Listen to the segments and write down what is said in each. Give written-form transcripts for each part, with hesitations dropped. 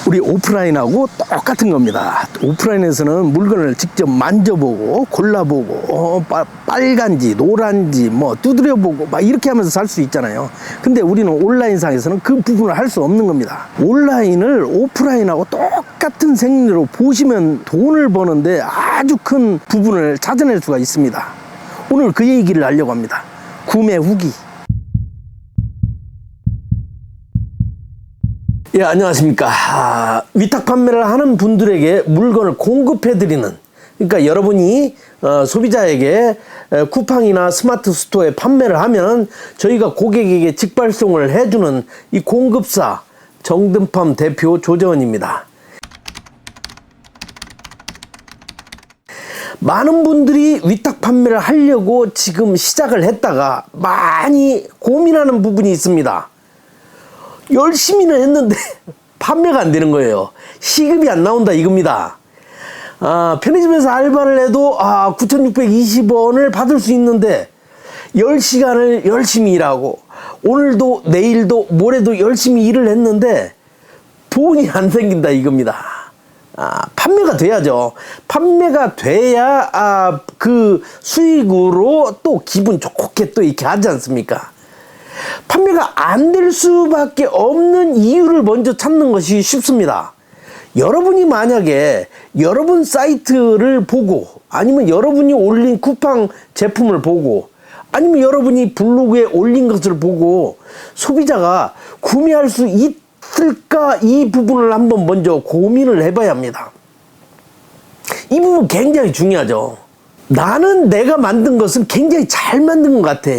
우리 오프라인하고 똑같은 겁니다. 오프라인에서는 물건을 직접 만져보고 골라보고 빨간지 노란지 뭐 두드려보고 막 이렇게 하면서 살 수 있잖아요. 근데 우리는 온라인상에서는 그 부분을 할 수 없는 겁니다. 온라인을 오프라인하고 똑같은 생리로 보시면 돈을 버는데 아주 큰 부분을 찾아낼 수가 있습니다. 오늘 그 얘기를 하려고 합니다. 구매 후기. 예, 안녕하십니까. 위탁 판매를 하는 분들에게 물건을 공급해드리는, 그러니까 여러분이 소비자에게 쿠팡이나 스마트 스토어에 판매를 하면 저희가 고객에게 직발송을 해주는 이 공급사 정든팜 대표 조정원입니다. 많은 분들이 위탁 판매를 하려고 지금 시작을 했다가 많이 고민하는 부분이 있습니다. 열심히는 했는데 판매가 안 되는 거예요. 시급이 안 나온다 이겁니다. 편의점에서 알바를 해도 9,620원을 받을 수 있는데 10시간을 열심히 일하고 오늘도 내일도 모레도 열심히 일을 했는데 돈이 안 생긴다 이겁니다. 판매가 돼야죠. 판매가 돼야 그 수익으로 또 기분 좋게 또 이렇게 하지 않습니까? 판매가 안 될 수밖에 없는 이유를 먼저 찾는 것이 쉽습니다. 여러분이 만약에 여러분 사이트를 보고 아니면 여러분이 올린 쿠팡 제품을 보고 아니면 여러분이 블로그에 올린 것을 보고 소비자가 구매할 수 있을까, 이 부분을 한번 먼저 고민을 해봐야 합니다. 이 부분 굉장히 중요하죠. 나는 내가 만든 것은 굉장히 잘 만든 것 같아.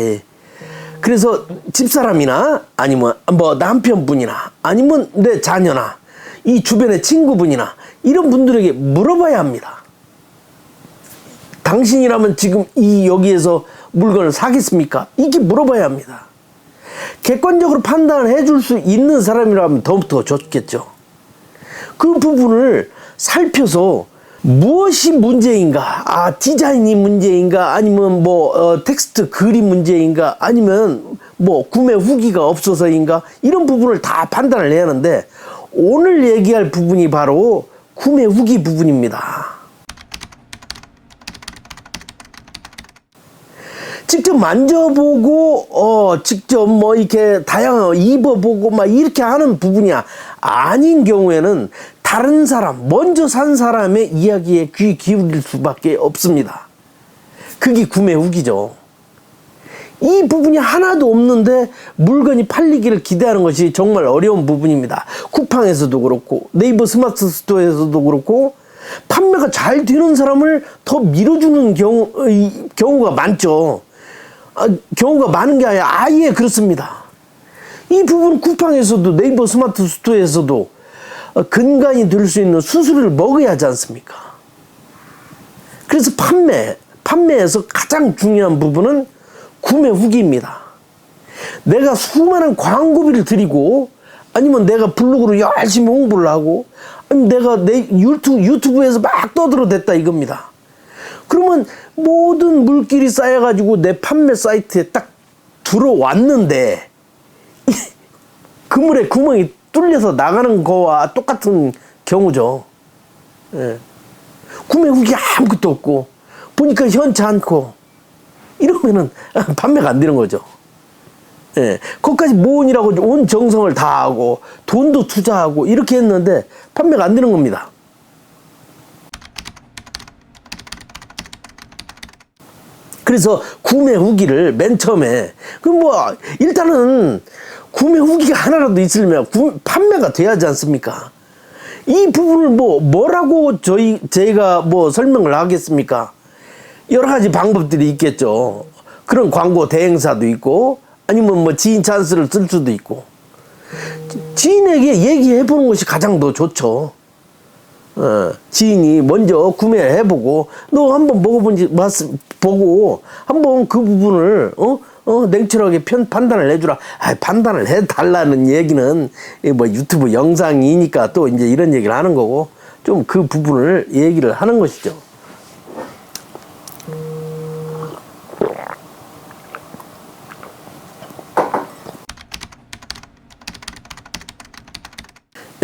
그래서 집사람이나 아니면 뭐 남편분이나 아니면 내 자녀나 이 주변의 친구분이나 이런 분들에게 물어봐야 합니다. 당신이라면 지금 여기에서 물건을 사겠습니까? 이렇게 물어봐야 합니다. 객관적으로 판단을 해줄 수 있는 사람이라면 더욱더 좋겠죠. 그 부분을 살펴서 무엇이 문제인가? 디자인이 문제인가? 아니면 텍스트 글이 문제인가? 아니면 구매 후기가 없어서인가? 이런 부분을 다 판단을 해야 하는데 오늘 얘기할 부분이 바로 구매 후기 부분입니다. 직접 만져보고 직접 이렇게 다양하게 입어보고 막 이렇게 하는 부분이 아닌 경우에는 다른 사람, 먼저 산 사람의 이야기에 귀 기울일 수밖에 없습니다. 그게 구매 후기죠. 이 부분이 하나도 없는데 물건이 팔리기를 기대하는 것이 정말 어려운 부분입니다. 쿠팡에서도 그렇고 네이버 스마트 스토어에서도 그렇고 판매가 잘 되는 사람을 더 밀어주는 경우가 많죠. 경우가 많은 게 아니라 아예 그렇습니다. 이 부분 쿠팡에서도 네이버 스마트 스토어에서도 근간이 될 수 있는 수수료를 먹어야 하지 않습니까? 그래서 판매에서 가장 중요한 부분은 구매 후기입니다. 내가 수많은 광고비를 들이고 아니면 내가 블로그로 열심히 홍보를 하고 아니면 내가 내 유튜브에서 막 떠들어댔다 이겁니다. 그러면 모든 물길이 쌓여가지고 내 판매 사이트에 딱 들어왔는데 그물에 구멍이 뚫려서 나가는 거와 똑같은 경우죠. 예. 구매 후기 아무것도 없고 보니까 현치 않고 이러면은 판매가 안 되는 거죠. 예. 거기까지 모으느라고 온 정성을 다하고 돈도 투자하고 이렇게 했는데 판매가 안 되는 겁니다. 그래서 구매 후기를 맨 처음에 일단은 구매 후기가 하나라도 있으면 판매가 돼야지 않습니까? 이 부분을 뭐라고 저희가 설명을 하겠습니까? 여러 가지 방법들이 있겠죠. 그런 광고 대행사도 있고 아니면 지인 찬스를 쓸 수도 있고 지인에게 얘기해 보는 것이 가장 더 좋죠. 지인이 먼저 구매를 해보고 너 한번 보고 한번 그 부분을 냉철하게 판단을 해주라. 판단을 해달라는 얘기는 유튜브 영상이니까 또 이제 이런 얘기를 하는 거고 좀 그 부분을 얘기를 하는 것이죠.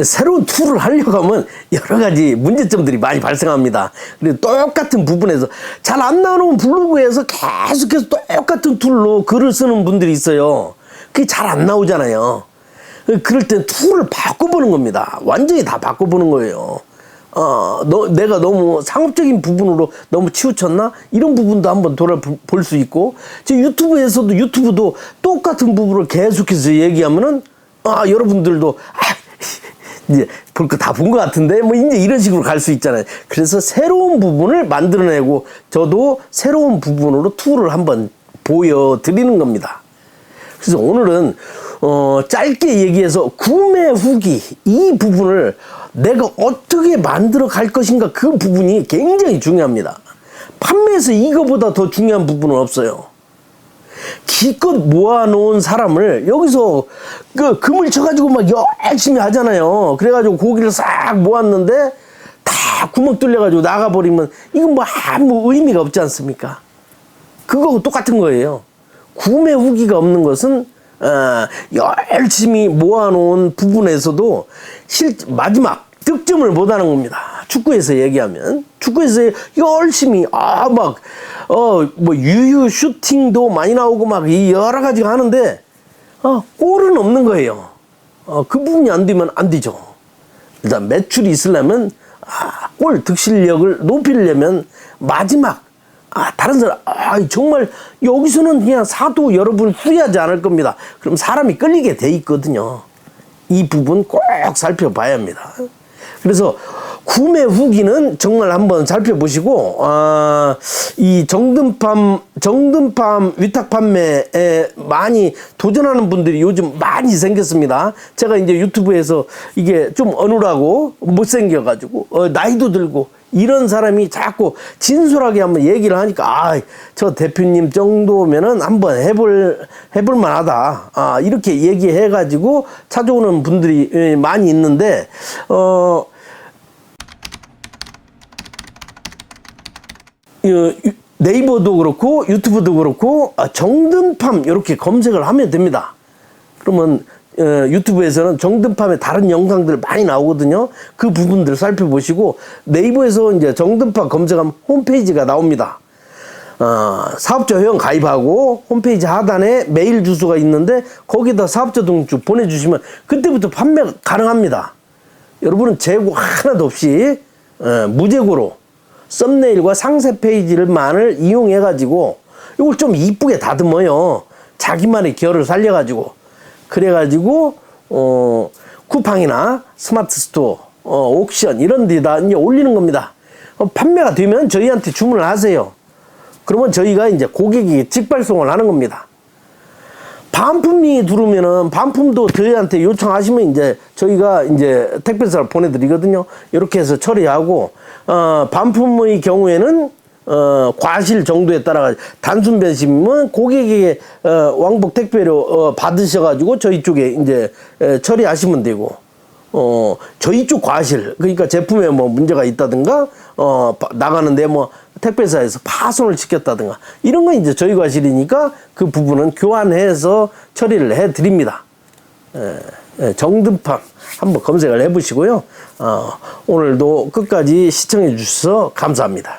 새로운 툴을 하려고 하면 여러 가지 문제점들이 많이 발생합니다. 그리고 똑같은 부분에서 잘 안 나오는 블로그에서 계속해서 똑같은 툴로 글을 쓰는 분들이 있어요. 그게 잘 안 나오잖아요. 그럴 땐 툴을 바꿔보는 겁니다. 완전히 다 바꿔보는 거예요. 내가 너무 상업적인 부분으로 너무 치우쳤나? 이런 부분도 한번 돌아볼 수 있고, 제 유튜브도 똑같은 부분을 계속해서 얘기하면은, 여러분들도, 이제 볼 거 다 본 것 같은데 뭐 이제 이런 식으로 갈 수 있잖아요. 그래서 새로운 부분을 만들어내고 저도 새로운 부분으로 툴을 한번 보여드리는 겁니다. 그래서 오늘은 짧게 얘기해서 구매 후기 이 부분을 내가 어떻게 만들어 갈 것인가, 그 부분이 굉장히 중요합니다. 판매에서 이거보다 더 중요한 부분은 없어요. 기껏 모아놓은 사람을 여기서 금을 쳐가지고 막 열심히 하잖아요. 그래가지고 고기를 싹 모았는데 다 구멍 뚫려가지고 나가버리면 이건 뭐 아무 의미가 없지 않습니까? 그거하고 똑같은 거예요. 구매 후기가 없는 것은 열심히 모아놓은 부분에서도 마지막 득점을 못하는 겁니다. 축구에서 얘기하면 열심히 뭐 유효 슈팅도 많이 나오고 막 여러 가지가 하는데 골은 없는 거예요. 그 부분이 안 되면 안 되죠. 일단 매출이 있으려면 골 득실력을 높이려면 마지막 다른 사람 정말 여기서는 그냥 사도 여러분 후회하지 않을 겁니다. 그럼 사람이 끌리게 돼 있거든요. 이 부분 꼭 살펴봐야 합니다. 그래서 구매 후기는 정말 한번 살펴보시고, 이 정든팜 위탁 판매에 많이 도전하는 분들이 요즘 많이 생겼습니다. 제가 이제 유튜브에서 이게 좀 어눌하고 못생겨가지고, 나이도 들고, 이런 사람이 자꾸 진솔하게 한번 얘기를 하니까, 저 대표님 정도면은 한번 해볼 만하다. 이렇게 얘기해가지고 찾아오는 분들이 많이 있는데, 네이버도 그렇고 유튜브도 그렇고 정든팜 이렇게 검색을 하면 됩니다. 그러면 유튜브에서는 정든팜의 다른 영상들 많이 나오거든요. 그 부분들 살펴보시고, 네이버에서 이제 정든팜 검색하면 홈페이지가 나옵니다. 사업자 회원 가입하고 홈페이지 하단에 메일 주소가 있는데 거기다 사업자 등록증 보내주시면 그때부터 판매 가능합니다. 여러분은 재고 하나도 없이 무재고로 썸네일과 상세 페이지만을 이용해 가지고 이걸 좀 이쁘게 다듬어요. 자기만의 결을 살려가지고, 그래가지고 쿠팡이나 스마트 스토어, 옥션 이런 데다 이제 올리는 겁니다. 판매가 되면 저희한테 주문을 하세요. 그러면 저희가 이제 고객이 직발송을 하는 겁니다. 반품이 들어오면은 반품도 저희한테 요청하시면 이제 저희가 이제 택배사를 보내드리거든요. 이렇게 해서 처리하고, 반품의 경우에는 과실 정도에 따라 단순 배심은 고객에게 왕복 택배로 받으셔가지고 저희 쪽에 이제 처리하시면 되고, 저희 쪽 과실, 그러니까 제품에 뭐 문제가 있다든가 나가는데 뭐 택배사에서 파손을 시켰다든가 이런 건 이제 저희 과실이니까 그 부분은 교환해서 처리를 해 드립니다. 정든팜 한번 검색을 해 보시고요. 오늘도 끝까지 시청해 주셔서 감사합니다.